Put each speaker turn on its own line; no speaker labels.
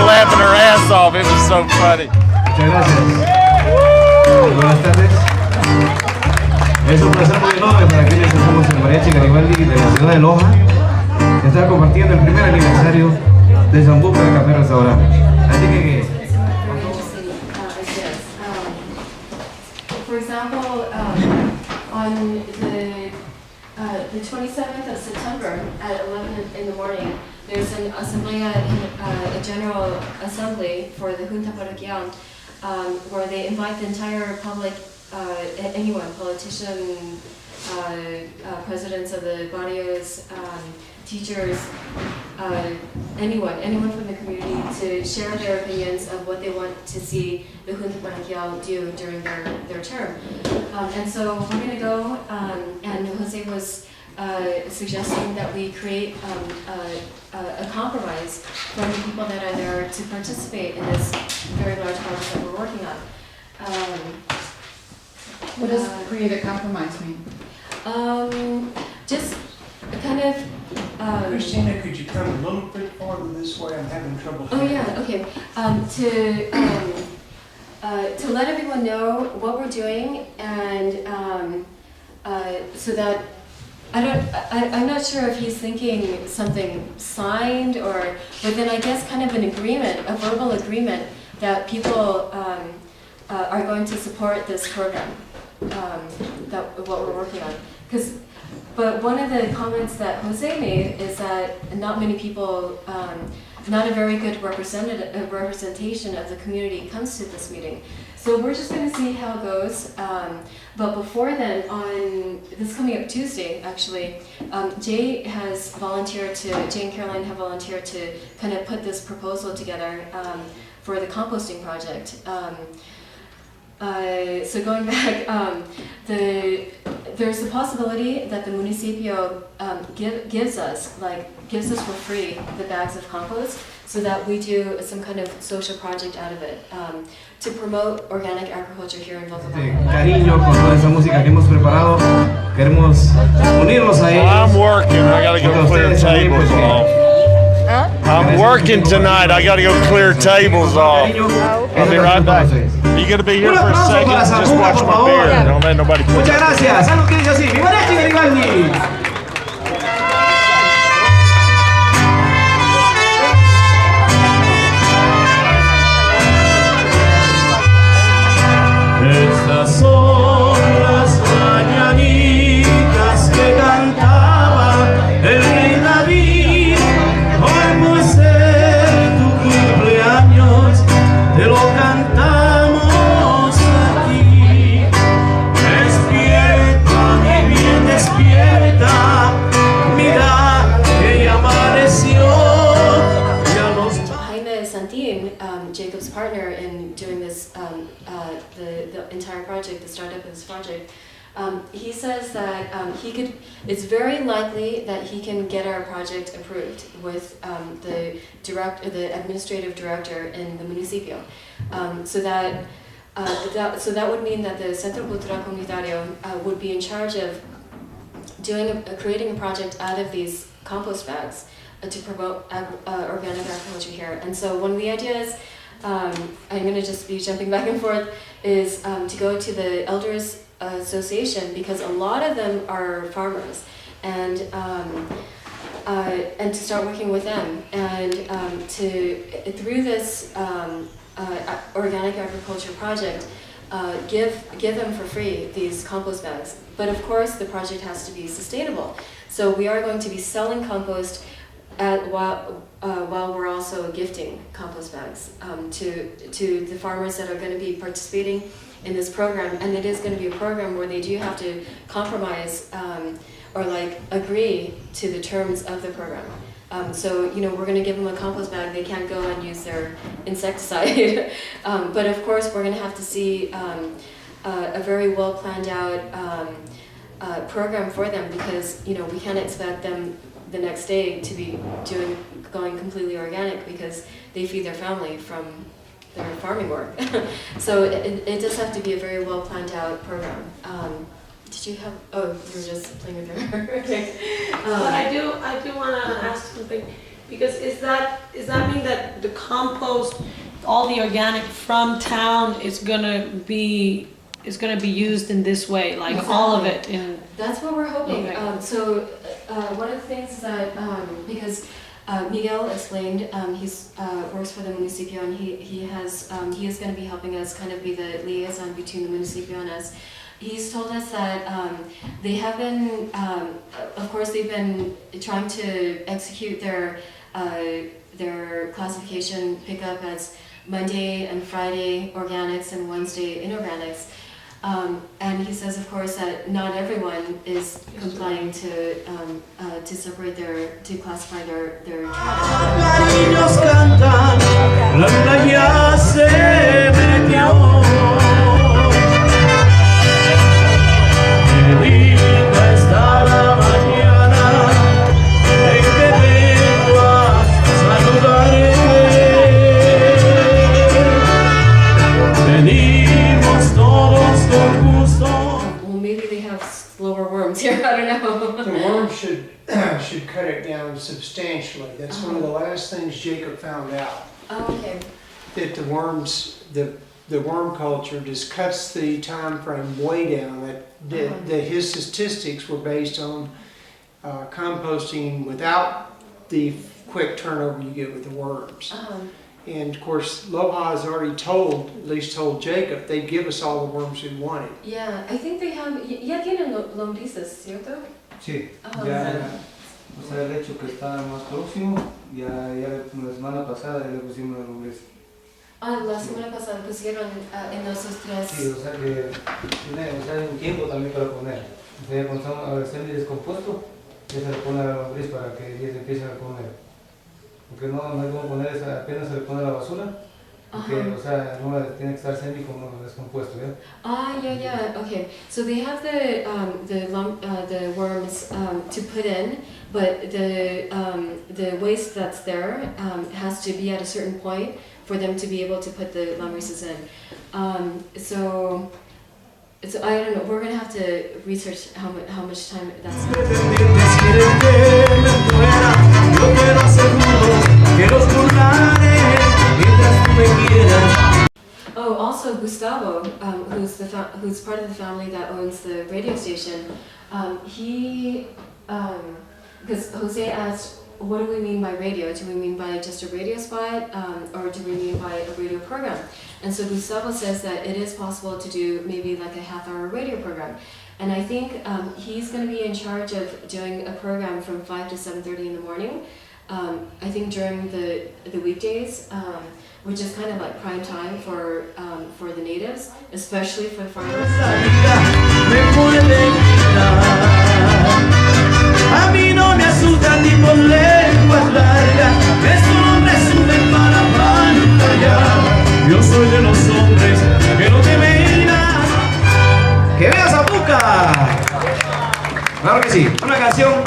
laughing her ass off. It was so funny.
Muchas gracias. Buenas tardes. Es un placer muy enorme para quienes somos el Mariachi Garibaldi de la ciudad de Loja, que está compartiendo el primer aniversario de Zambuca de Café Restaurante. Así que
for example, on the 27th of September at 11 in the morning, there's an asamblea, a general assembly for the Junta Parroquial, where they invite the entire public, anyone, politician, presidents of the barrios, teachers, anyone from the community to share their opinions of what they want to see the Junta Parroquial do during their term. And so we're going to go, and Jose was suggesting that we create a compromise for the people that are there to participate in this very large project that we're working on.
What does create a compromise mean?
Just kind of.
Christina, could you come a little bit farther this way? I'm having trouble.
Oh yeah, okay. To let everyone know what we're doing, and so that I'm not sure if he's thinking something signed but then I guess kind of an agreement, a verbal agreement that people are going to support this program, what we're working on. But one of the comments that Jose made is that not many people, not a very good representation of the community comes to this meeting. So we're just going to see how it goes. But before then, on this coming up Tuesday, actually, Jay and Caroline have volunteered to kind of put this proposal together for the composting project. So going back, there's the possibility that the municipio gives us for free the bags of compost, so that we do some kind of social project out of it to promote organic agriculture here in Vilcabamba.
Cariño con toda esa música que hemos preparado, queremos unirnos a ellos.
I'm working. I gotta go clear tables off. I'm working tonight. I gotta go clear tables off. I'll be right back. You gonna be here for a second? Just watch my beard. Don't let nobody put
Muchas gracias. Algo que dice así. ¡Mi Mariachi Garibaldi!
Estas son las mañanitas que cantaba el rey David. Hoy por ser tu cumpleaños, te lo cantamos aquí. Despierta, mi bien, despierta. Mira que ya amaneció.
Jaime Santin, Jacob's partner in doing this, the entire project, the startup of this project, he says that it's very likely that he can get our project approved with the administrative director in the municipio. So that would mean that the Centro Cultural Comunitario would be in charge of creating a project out of these compost bags to promote organic agriculture here. And so one of the ideas, I'm going to just be jumping back and forth, is to go to the Elders Association, because a lot of them are farmers, and to start working with them, and through this organic agriculture project, give them for free these compost bags. But of course, the project has to be sustainable. So we are going to be selling compost while we're also gifting compost bags to the farmers that are going to be participating in this program. And it is going to be a program where they do have to compromise or agree to the terms of the program. So we're going to give them a compost bag. They can't go and use their insecticide. But of course, we're going to have to see a very well planned out program for them, because we can't expect them the next day to be going completely organic, because they feed their family from their farming work. So it does have to be a very well planned out program. Did you have? Oh, you were just playing with her. Okay.
But I do want to ask something, because is that Does that mean that the compost, all the organic from town is gonna be used in this way, like all of it in?
That's what we're hoping.
Okay.
One of the things is that because Miguel explained, he's works for the municipio, and he is going to be helping us kind of be the liaison between the municipio and us. He's told us that they have been, of course, they've been trying to execute their classification pickup as Monday and Friday organics and Wednesday inorganics. And he says, of course, that not everyone is complying to separate to classify their
Cariños cantan, la playa se metió. Qué linda está la mañana en que vengo a saludarte. Venimos todos con gusto.
Well, maybe they have slower worms here. I don't know.
The worm should cut it down substantially. That's one of the last things Jacob found out.
Oh, okay.
That the worms, the worm culture just cuts the time frame way down. That his statistics were based on composting without the quick turnover you get with the worms. And of course, Loja has already at least told Jacob, they'd give us all the worms we wanted.
Yeah, I think they have. Ya tienen lombrices, ¿cierto?
Sí, ya, o sea, el hecho que está más próximo, ya la semana pasada ya le pusimos la lombriz.
La semana pasada pusieron en esos tres.
Sí, o sea que tiene un tiempo también para poner. O sea, cuando estamos a hacer el descompuesto, ya se le pone a la lombriz para que ellos empiecen a comer. Porque no hay como poner esa, apenas se le pone a la basura. Porque, o sea, no tiene que estar semi como descompuesto, ¿ya?
Yeah, okay. So they have the worms to put in, but the waste that's there has to be at a certain point for them to be able to put the lombrices in. So I don't know. We're gonna have to research how much time that's. Oh, also Gustavo, who's part of the family that owns the radio station, because Jose asked, what do we mean by radio? Do we mean by just a radio spot, or do we mean by a radio program? And so Gustavo says that it is possible to do maybe like a half-hour radio program. And I think he's going to be in charge of doing a program from 5 to 7:30 in the morning. I think during the weekdays, which is kind of like prime time for the natives, especially for the farmers.
A mí no me asustan ni por lenguas largas, estos hombres suben para pantallar. Yo soy de los hombres que no temen nada.
¡Que veas a Buca! Claro que sí, una canción